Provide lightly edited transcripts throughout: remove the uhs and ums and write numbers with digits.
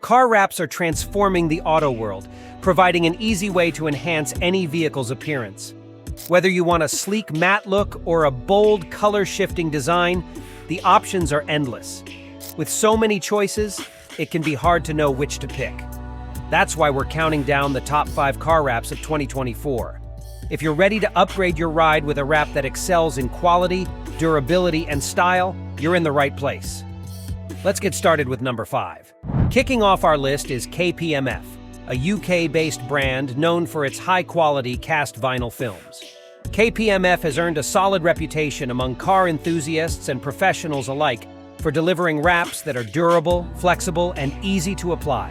Car wraps are transforming the auto world, providing an easy way to enhance any vehicle's appearance. Whether you want a sleek matte look or a bold color-shifting design, the options are endless. With so many choices, it can be hard to know which to pick. That's why we're counting down the top 5 car wraps of 2024. If you're ready to upgrade your ride with a wrap that excels in quality, durability, and style, you're in the right place. Let's get started with number 5. Kicking off our list is KPMF, a UK-based brand known for its high-quality cast vinyl films. KPMF has earned a solid reputation among car enthusiasts and professionals alike for delivering wraps that are durable, flexible, and easy to apply.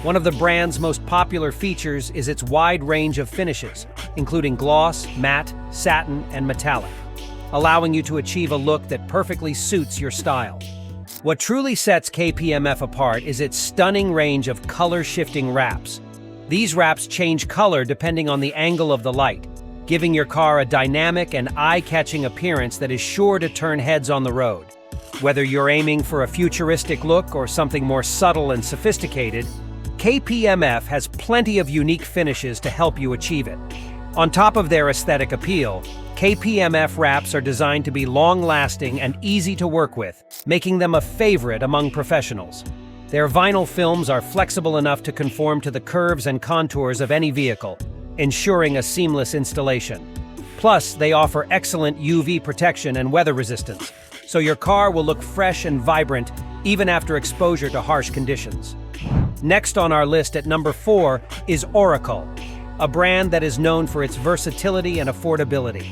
One of the brand's most popular features is its wide range of finishes, including gloss, matte, satin, and metallic, allowing you to achieve a look that perfectly suits your style. What truly sets KPMF apart is its stunning range of color-shifting wraps. These wraps change color depending on the angle of the light, giving your car a dynamic and eye-catching appearance that is sure to turn heads on the road. Whether you're aiming for a futuristic look or something more subtle and sophisticated, KPMF has plenty of unique finishes to help you achieve it. On top of their aesthetic appeal, KPMF wraps are designed to be long-lasting and easy to work with, making them a favorite among professionals. Their vinyl films are flexible enough to conform to the curves and contours of any vehicle, ensuring a seamless installation. Plus, they offer excellent UV protection and weather resistance, so your car will look fresh and vibrant even after exposure to harsh conditions. Next on our list at number 4 is Oracal, a brand that is known for its versatility and affordability.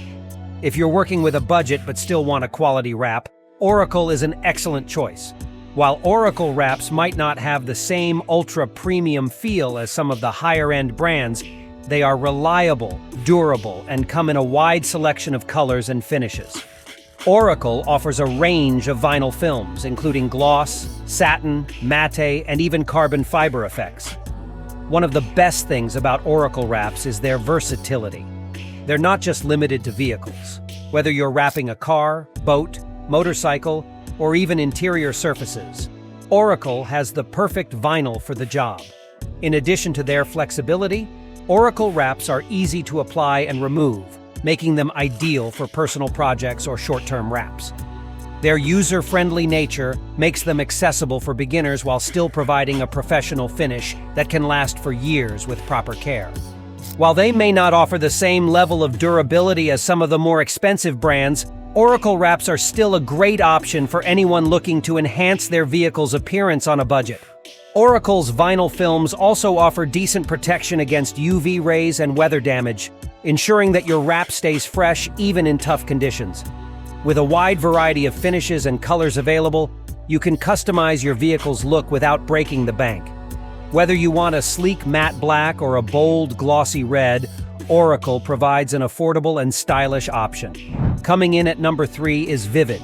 If you're working with a budget but still want a quality wrap, Oracal is an excellent choice. While Oracal wraps might not have the same ultra-premium feel as some of the higher-end brands, they are reliable, durable, and come in a wide selection of colors and finishes. Oracal offers a range of vinyl films, including gloss, satin, matte, and even carbon fiber effects. One of the best things about Oracal wraps is their versatility. They're not just limited to vehicles. Whether you're wrapping a car, boat, motorcycle, or even interior surfaces, Oracal has the perfect vinyl for the job. In addition to their flexibility, Oracal wraps are easy to apply and remove, making them ideal for personal projects or short-term wraps. Their user-friendly nature makes them accessible for beginners while still providing a professional finish that can last for years with proper care. While they may not offer the same level of durability as some of the more expensive brands, Oracal wraps are still a great option for anyone looking to enhance their vehicle's appearance on a budget. Oracal's vinyl films also offer decent protection against UV rays and weather damage, ensuring that your wrap stays fresh even in tough conditions. With a wide variety of finishes and colors available, you can customize your vehicle's look without breaking the bank. Whether you want a sleek matte black or a bold glossy red, Oracal provides an affordable and stylish option. Coming in at number 3 is Vvivid,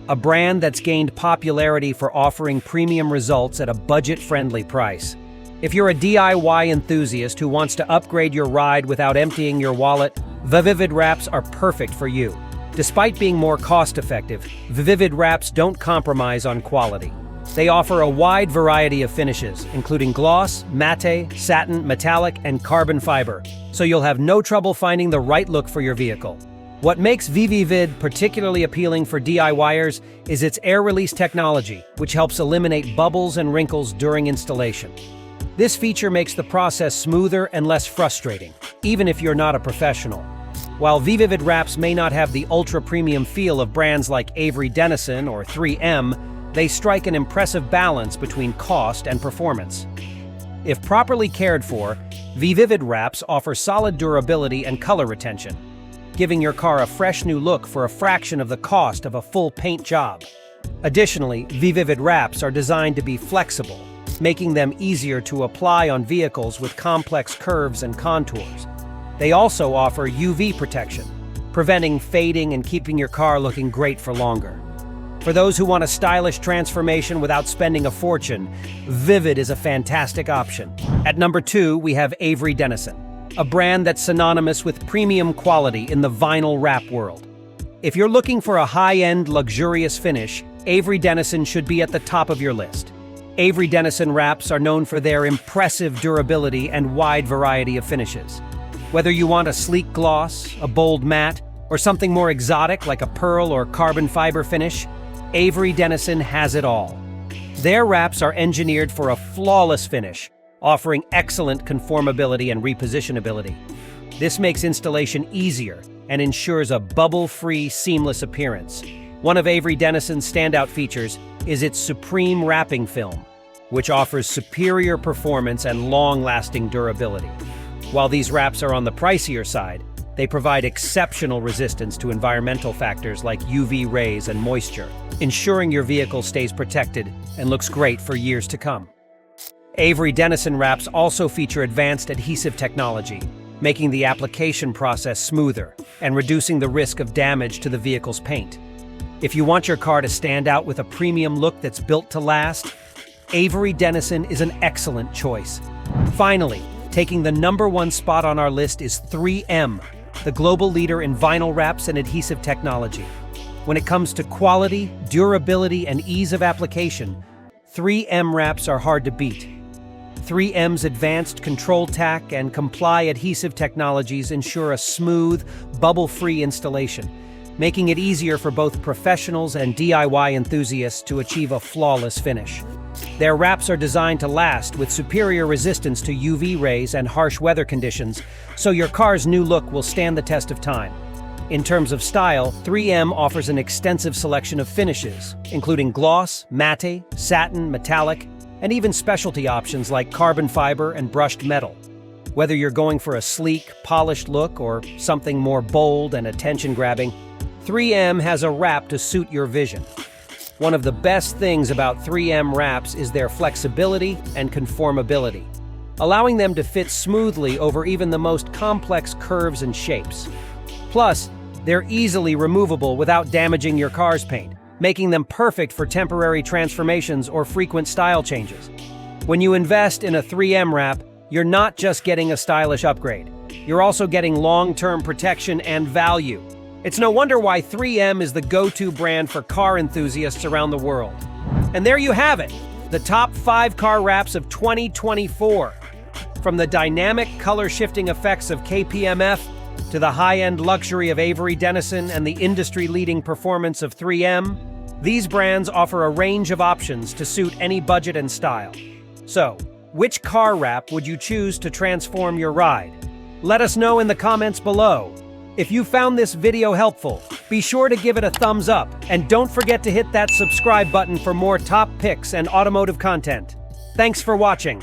a brand that's gained popularity for offering premium results at a budget-friendly price. If you're a DIY enthusiast who wants to upgrade your ride without emptying your wallet, Vvivid wraps are perfect for you. Despite being more cost-effective, Vvivid wraps don't compromise on quality. They offer a wide variety of finishes, including gloss, matte, satin, metallic, and carbon fiber, so you'll have no trouble finding the right look for your vehicle. What makes Vvivid particularly appealing for DIYers is its air release technology, which helps eliminate bubbles and wrinkles during installation. This feature makes the process smoother and less frustrating, even if you're not a professional. While Vvivid wraps may not have the ultra-premium feel of brands like Avery Dennison or 3M, they strike an impressive balance between cost and performance. If properly cared for, Vvivid wraps offer solid durability and color retention, giving your car a fresh new look for a fraction of the cost of a full paint job. Additionally, Vvivid wraps are designed to be flexible, making them easier to apply on vehicles with complex curves and contours. They also offer UV protection, preventing fading and keeping your car looking great for longer. For those who want a stylish transformation without spending a fortune, Vvivid is a fantastic option. At number 2, we have Avery Dennison, a brand that's synonymous with premium quality in the vinyl wrap world. If you're looking for a high-end, luxurious finish, Avery Dennison should be at the top of your list. Avery Dennison wraps are known for their impressive durability and wide variety of finishes. Whether you want a sleek gloss, a bold matte, or something more exotic like a pearl or carbon fiber finish, Avery Dennison has it all. Their wraps are engineered for a flawless finish, offering excellent conformability and repositionability. This makes installation easier and ensures a bubble-free, seamless appearance. One of Avery Dennison's standout features is its Supreme Wrapping Film, which offers superior performance and long-lasting durability. While these wraps are on the pricier side, they provide exceptional resistance to environmental factors like UV rays and moisture, ensuring your vehicle stays protected and looks great for years to come. Avery Dennison wraps also feature advanced adhesive technology, making the application process smoother and reducing the risk of damage to the vehicle's paint. If you want your car to stand out with a premium look that's built to last, Avery Dennison is an excellent choice. Finally, taking the #1 spot on our list is 3M, the global leader in vinyl wraps and adhesive technology. When it comes to quality, durability, and ease of application, 3M wraps are hard to beat. 3M's advanced control tack and comply adhesive technologies ensure a smooth, bubble-free installation, making it easier for both professionals and DIY enthusiasts to achieve a flawless finish. Their wraps are designed to last with superior resistance to UV rays and harsh weather conditions, so your car's new look will stand the test of time. In terms of style, 3M offers an extensive selection of finishes, including gloss, matte, satin, metallic, and even specialty options like carbon fiber and brushed metal. Whether you're going for a sleek, polished look or something more bold and attention-grabbing, 3M has a wrap to suit your vision. One of the best things about 3M wraps is their flexibility and conformability, allowing them to fit smoothly over even the most complex curves and shapes. Plus, they're easily removable without damaging your car's paint, making them perfect for temporary transformations or frequent style changes. When you invest in a 3M wrap, you're not just getting a stylish upgrade. You're also getting long-term protection and value. It's no wonder why 3M is the go-to brand for car enthusiasts around the world. And there you have it, the top 5 car wraps of 2024. From the dynamic color-shifting effects of KPMF to the high-end luxury of Avery Dennison and the industry-leading performance of 3M, these brands offer a range of options to suit any budget and style. So, which car wrap would you choose to transform your ride? Let us know in the comments below. If you found this video helpful, be sure to give it a thumbs up and don't forget to hit that subscribe button for more top picks and automotive content. Thanks for watching.